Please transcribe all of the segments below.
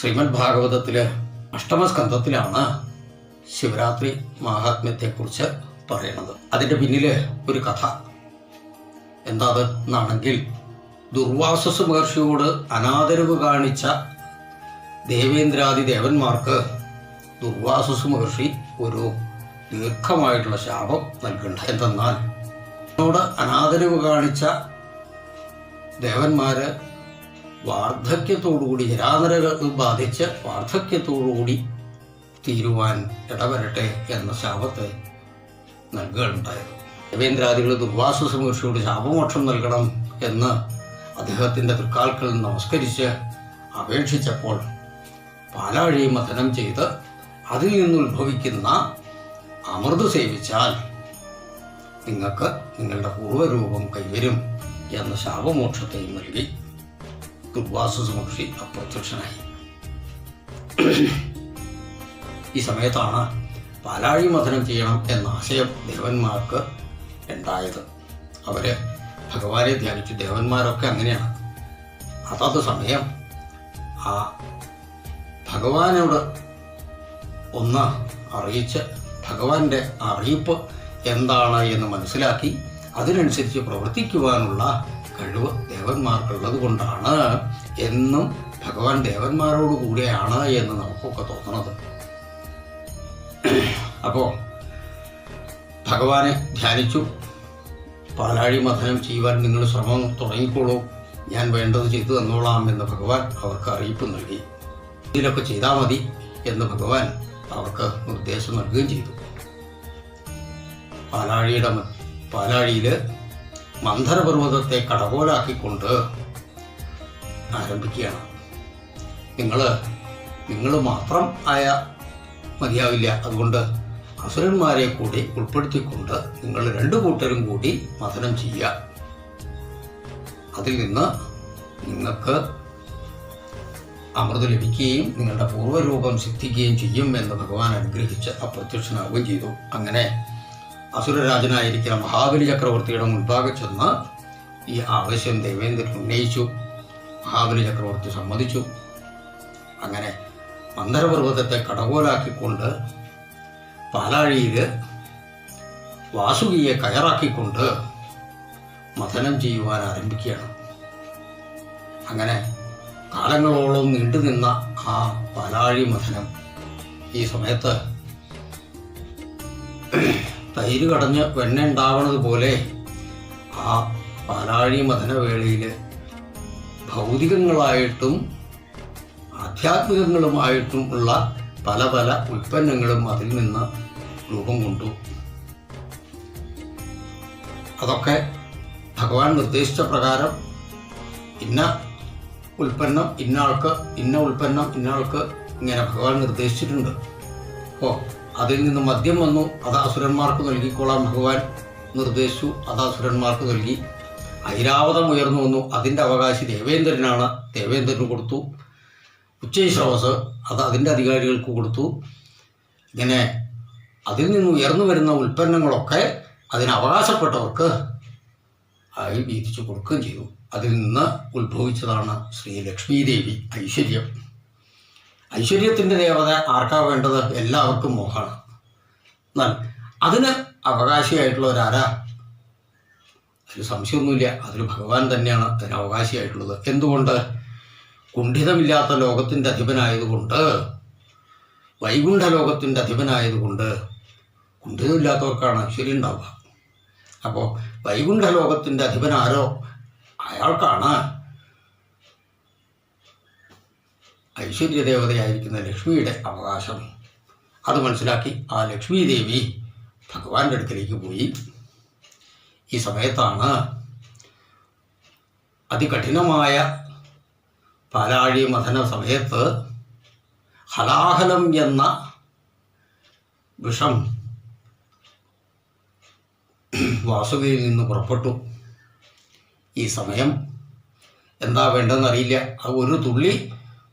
ശ്രീമദ് ഭാഗവതത്തിലെ അഷ്ടമസ്കന്ധത്തിലാണ് ശിവരാത്രി മഹാത്മ്യത്തെക്കുറിച്ച് പറയുന്നത്. അതിൻ്റെ പിന്നിൽ ഒരു കഥ എന്താണെന്നാണെങ്കിൽ, ദുർവാസസ് മഹർഷിയോട് അനാദരവ് കാണിച്ച ദേവേന്ദ്രാദി ദേവന്മാർക്ക് ദുർവാസസ് മഹർഷി ഒരു ദീർഘമായിട്ടുള്ള ശാപം നൽകുന്നുണ്ട്. എന്തെന്നാൽ എന്നോട് അനാദരവ് കാണിച്ച ദേവന്മാര് വാർദ്ധക്യത്തോടുകൂടി, ജരാനരകൾ ബാധിച്ച് വാർദ്ധക്യത്തോടുകൂടി തീരുവാൻ ഇടവരട്ടെ എന്ന ശാപത്തെ നൽകുകയുണ്ടായത്. ദേവേന്ദ്രാദികൾ ദുർവാസസ് മഹർഷിയോട് ശാപമോക്ഷം നൽകണം എന്ന് അദ്ദേഹത്തിൻ്റെ തൃക്കാൽക്കൽ നമസ്കരിച്ച് അപേക്ഷിച്ചപ്പോൾ പാലാഴി മഥനം ചെയ്ത് അതിൽ നിന്നുത്ഭവിക്കുന്ന അമൃത് സേവിച്ചാൽ നിങ്ങൾക്ക് നിങ്ങളുടെ പൂർവ്വരൂപം കൈവരും എന്ന ശാപമോക്ഷത്തെയും നൽകി ദുർവാസസ് മഹർഷി അപ്രത്യക്ഷനായി. ഈ സമയത്താണ് പാലാഴി മഥനം ചെയ്യണം എന്ന ആശയം ദേവന്മാർക്ക് ഉണ്ടായത്. അവര് ഭഗവാനെ ധ്യാനിച്ചു. ദേവന്മാരൊക്കെ അങ്ങനെയാണ്. അതത് സമയം ആ ഭഗവാനോട് ഒന്ന് അറിയിച്ച് ഭഗവാന്റെ അറിയിപ്പ് എന്താണ് എന്ന് മനസ്സിലാക്കി അതിനനുസരിച്ച് പ്രവർത്തിക്കുവാനുള്ള കഴിവ് ദേവന്മാർക്കുള്ളത് കൊണ്ടാണ് എന്നും ഭഗവാൻ ദേവന്മാരോട് കൂടെയാണ് എന്ന് നമുക്കൊക്കെ തോന്നണത്. അപ്പോൾ ഭഗവാനെ ധ്യാനിച്ചു. പാലാഴി മഥനം ചെയ്യുവാൻ നിങ്ങൾ ശ്രമം തുടങ്ങിക്കോളൂ, ഞാൻ വേണ്ടത് ചെയ്തു തന്നോളാം എന്ന് ഭഗവാൻ അവർക്ക് അറിയിപ്പ് നൽകി. ഇതിലൊക്കെ ചെയ്താൽ മതി എന്ന് ഭഗവാൻ അവർക്ക് നിർദ്ദേശം നൽകുകയും ചെയ്തു. പാലാഴിയിൽ മന്ധരപർവ്വതത്തെ കടകോലാക്കിക്കൊണ്ട് ആരംഭിക്കുകയാണ്. നിങ്ങൾ മാത്രം ആയ മതിയാവില്ല, അതുകൊണ്ട് അസുരന്മാരെ കൂടി ഉൾപ്പെടുത്തിക്കൊണ്ട് നിങ്ങൾ രണ്ടു കൂട്ടരും കൂടി മഥനം ചെയ്യുക. അതിൽ നിന്ന് നിങ്ങൾക്ക് അമൃത് ലഭിക്കുകയും നിങ്ങളുടെ പൂർവ്വരൂപം സിദ്ധിക്കുകയും ചെയ്യും എന്ന് ഭഗവാൻ അനുഗ്രഹിച്ച് അപ്രത്യക്ഷനാവുകയും ചെയ്തു. അങ്ങനെ അസുരരാജനായിരിക്കുന്ന മഹാബലി ചക്രവർത്തിയുടെ മുൻപാകെ ചെന്ന് ഈ ആവശ്യം ദേവേന്ദ്രൻ ഉന്നയിച്ചു. മഹാബലി ചക്രവർത്തി സമ്മതിച്ചു. അങ്ങനെ മന്ധരപർവ്വതത്തെ കടകോലാക്കിക്കൊണ്ട് പാലാഴിയിൽ വാസുകിയെ കയറാക്കിക്കൊണ്ട് മഥനം ചെയ്യുവാൻ ആരംഭിക്കുകയാണ്. അങ്ങനെ കാലങ്ങളോളം നീണ്ടുനിന്ന ആ പാലാഴി മഥനം ഈ സമയത്ത് തൈര് കടഞ്ഞ് വെണ്ണ ഉണ്ടാവണത് പോലെ ആ പാലാഴി മഥനവേളയിൽ ഭൗതികങ്ങളായിട്ടും ആധ്യാത്മികങ്ങളുമായിട്ടും ഉള്ള പല പല ഉൽപ്പന്നങ്ങളും അതിൽ നിന്ന് രൂപം കൊണ്ടു. അതൊക്കെ ഭഗവാൻ നിർദ്ദേശിച്ച പ്രകാരം ഇന്ന ഉൽപ്പന്നം ഇന്നയാൾക്ക്, ഇന്ന ഉൽപ്പന്നം ഇന്നയാൾക്ക് ഇങ്ങനെ ഭഗവാൻ നിർദ്ദേശിച്ചിട്ടുണ്ട്. അപ്പോൾ അതിൽ നിന്ന് മദ്യം വന്നു, അത് അസുരന്മാർക്ക് നൽകിക്കോളാം ഭഗവാൻ നിർദ്ദേശിച്ചു. അത് അസുരന്മാർക്ക് നൽകി. ഐരാവതം ഉയർന്നു വന്നു, അതിൻ്റെ അവകാശി ദേവേന്ദ്രനാണ്, ദേവേന്ദ്രന് കൊടുത്തു. ഉച്ചൈശ്രവസ് അത് അതിൻ്റെ അധികാരികൾക്ക് കൊടുത്തു. ഇങ്ങനെ അതിൽ നിന്ന് ഉയർന്നു വരുന്ന ഉൽപ്പന്നങ്ങളൊക്കെ അതിന് അവകാശപ്പെട്ടവർക്ക് ആയി വീതിച്ചു കൊടുക്കുകയും ചെയ്തു. അതിൽ നിന്ന് ഉത്ഭവിച്ചതാണ് ശ്രീ ലക്ഷ്മീദേവി, ഐശ്വര്യം. ഐശ്വര്യത്തിൻ്റെ ദേവത ആർക്കാ വേണ്ടത്? എല്ലാവർക്കും മോഹമാണ്. എന്നാൽ അതിന് അവകാശിയായിട്ടുള്ളവരാരാ? അതിൽ സംശയമൊന്നുമില്ല, അതിൽ ഭഗവാൻ തന്നെയാണ് അതിന് അവകാശിയായിട്ടുള്ളത്. എന്തുകൊണ്ട്? കുണ്ഠിതമില്ലാത്ത ലോകത്തിൻ്റെ അധിപനായതുകൊണ്ട്, വൈകുണ്ഠ ലോകത്തിൻ്റെ അധിപനായതുകൊണ്ട് കുണ്ഠിതമില്ലാത്തവർക്കാണ് ഐശ്വര്യം ഉണ്ടാവുക. അപ്പോൾ വൈകുണ്ഠ ലോകത്തിൻ്റെ അധിപനാരോ അയാൾക്കാണ് ഐശ്വര്യദേവതയായിരിക്കുന്ന ലക്ഷ്മിയുടെ അവകാശം. അത് മനസ്സിലാക്കി ആ ലക്ഷ്മി ദേവി ഭഗവാന്റെ അടുക്കലേക്ക് പോയി. ഈ സമയത്താണ് അതികഠിനമായ പാലാഴി മഥന സമയത്ത് ഹലാഹലം എന്ന വിഷം വാസുകിയിൽ നിന്ന് പുറപ്പെട്ടു. ഈ സമയം എന്താ വേണ്ടതെന്നറിയില്ല. അത് ഒരു തുള്ളി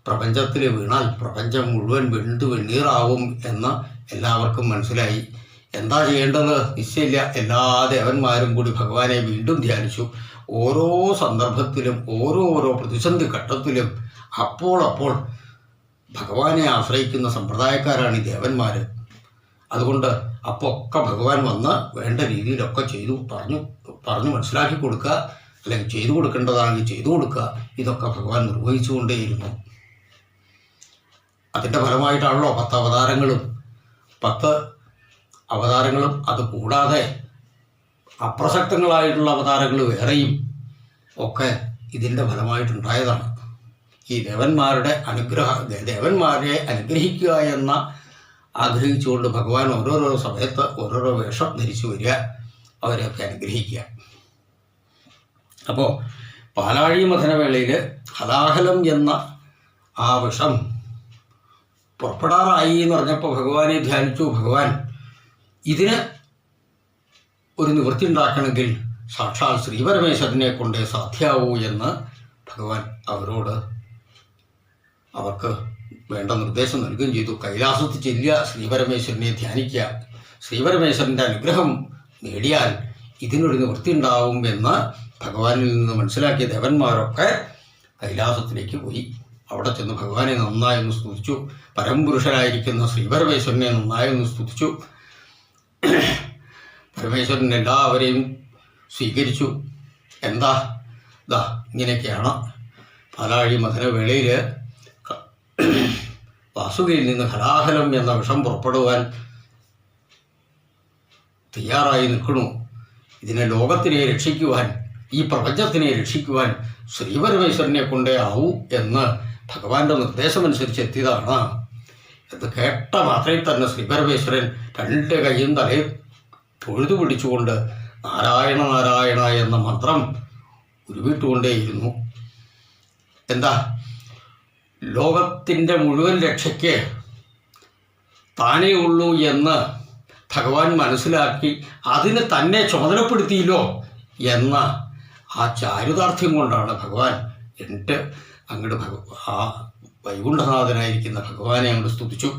പ്രപഞ്ചത്തിൽ വീണാൽ പ്രപഞ്ചം മുഴുവൻ വെണ്ണീറാവും എന്ന് എല്ലാവർക്കും മനസ്സിലായി. എന്താ ചെയ്യേണ്ടത് നിശ്ചയില്ല. എല്ലാ ദേവന്മാരും കൂടി ഭഗവാനെ വീണ്ടും ധ്യാനിച്ചു. ഓരോ സന്ദർഭത്തിലും ഓരോ പ്രതിസന്ധി ഘട്ടത്തിലും അപ്പോൾ ഭഗവാനെ ആശ്രയിക്കുന്ന സമ്പ്രദായക്കാരാണ് ഈ ദേവന്മാർ. അതുകൊണ്ട് അപ്പോൾ ഒക്കെ ഭഗവാൻ വന്ന് വേണ്ട രീതിയിലൊക്കെ ചെയ്തു പറഞ്ഞു മനസ്സിലാക്കി കൊടുക്കുക, അല്ലെങ്കിൽ ചെയ്തു കൊടുക്കേണ്ടതാണെങ്കിൽ ചെയ്തു കൊടുക്കുക. ഇതൊക്കെ ഭഗവാൻ നിർവഹിച്ചുകൊണ്ടേയിരുന്നു. അതിൻ്റെ ഫലമായിട്ടാണല്ലോ 10 അവതാരങ്ങളും അതുകൂടാതെ അപ്രസക്തങ്ങളായിട്ടുള്ള അവതാരങ്ങൾ വേറെയും ഒക്കെ ഇതിൻ്റെ ഫലമായിട്ടുണ്ടായതാണ്. ഈ ദേവന്മാരെ അനുഗ്രഹിക്കുക എന്ന ആഗ്രഹിച്ചുകൊണ്ട് ഭഗവാൻ ഓരോരോ സമയത്ത് ഓരോരോ വേഷം ധരിച്ചു വരിക, അവരെയൊക്കെ അനുഗ്രഹിക്കുക. അപ്പോൾ പാലാഴി മഥനവേളയിൽ ഹലാഹലം എന്ന ആ വിഷം പുറപ്പെടാറായി എന്ന് പറഞ്ഞപ്പോൾ ഭഗവാനെ ധ്യാനിച്ചു. ഭഗവാൻ ഇതിന് ഒരു നിവൃത്തി ഉണ്ടാക്കണമെങ്കിൽ സാക്ഷാൽ ശ്രീപരമേശ്വരനെ കൊണ്ടേ സാധ്യാവൂ എന്ന് ഭഗവാൻ അവർക്ക് വേണ്ട നിർദ്ദേശം നൽകുകയും ചെയ്തു. കൈലാസത്തിൽ ചെല്ലുക, ശ്രീപരമേശ്വരനെ ധ്യാനിക്കുക, ശ്രീപരമേശ്വരൻ്റെ അനുഗ്രഹം നേടിയാൽ ഇതിനൊരു നിവൃത്തി ഉണ്ടാവും എന്ന് ഭഗവാനിൽ നിന്ന് മനസ്സിലാക്കിയ ദേവന്മാരൊക്കെ കൈലാസത്തിലേക്ക് പോയി. അവിടെ ചെന്ന് ഭഗവാനെ നന്നായൊന്ന് സ്തുതിച്ചു. പരമപുരുഷനായിരിക്കുന്ന ശ്രീപരമേശ്വരനെ നന്നായൊന്ന് സ്തുതിച്ചു. പരമേശ്വരൻ എല്ലാവരെയും സ്വീകരിച്ചു. ഇങ്ങനെയൊക്കെയാണ് പാലാഴി മഥനവേളയിൽ വാസുകിയിൽ നിന്ന് ഹലാഹലം എന്ന വിഷം പുറപ്പെടുവാൻ തയ്യാറായി നിൽക്കണു. ഇതിനെ ലോകത്തിനെ രക്ഷിക്കുവാൻ, ഈ പ്രപഞ്ചത്തിനെ രക്ഷിക്കുവാൻ ശ്രീപരമേശ്വരനെ കൊണ്ടേ ആവൂ എന്ന് ഭഗവാന്റെ നിർദ്ദേശമനുസരിച്ച് എത്തിയതാണ്. ഇത് കേട്ട മാത്രയിൽ തന്നെ ശ്രീപരമേശ്വരൻ 2 കൈയും തലയിൽ തൊഴുതു പിടിച്ചുകൊണ്ട് നാരായണ നാരായണ എന്ന മന്ത്രം ഉരുവിട്ടുകൊണ്ടേയിരുന്നു. ലോകത്തിൻ്റെ മുഴുവൻ രക്ഷയ്ക്ക് താനേ ഉള്ളൂ എന്ന് ഭഗവാൻ മനസ്സിലാക്കി അതിന് തന്നെ ചുമതലപ്പെടുത്തിയില്ലോ എന്ന ആ ചാരുതാർത്ഥ്യം കൊണ്ടാണ് ഭഗവാൻ അങ്ങോട്ട് ആ വൈകുണ്ഠനാഥനായിരിക്കുന്ന ഭഗവാനെ അങ്ങോട്ട് സ്തുതിച്ചു.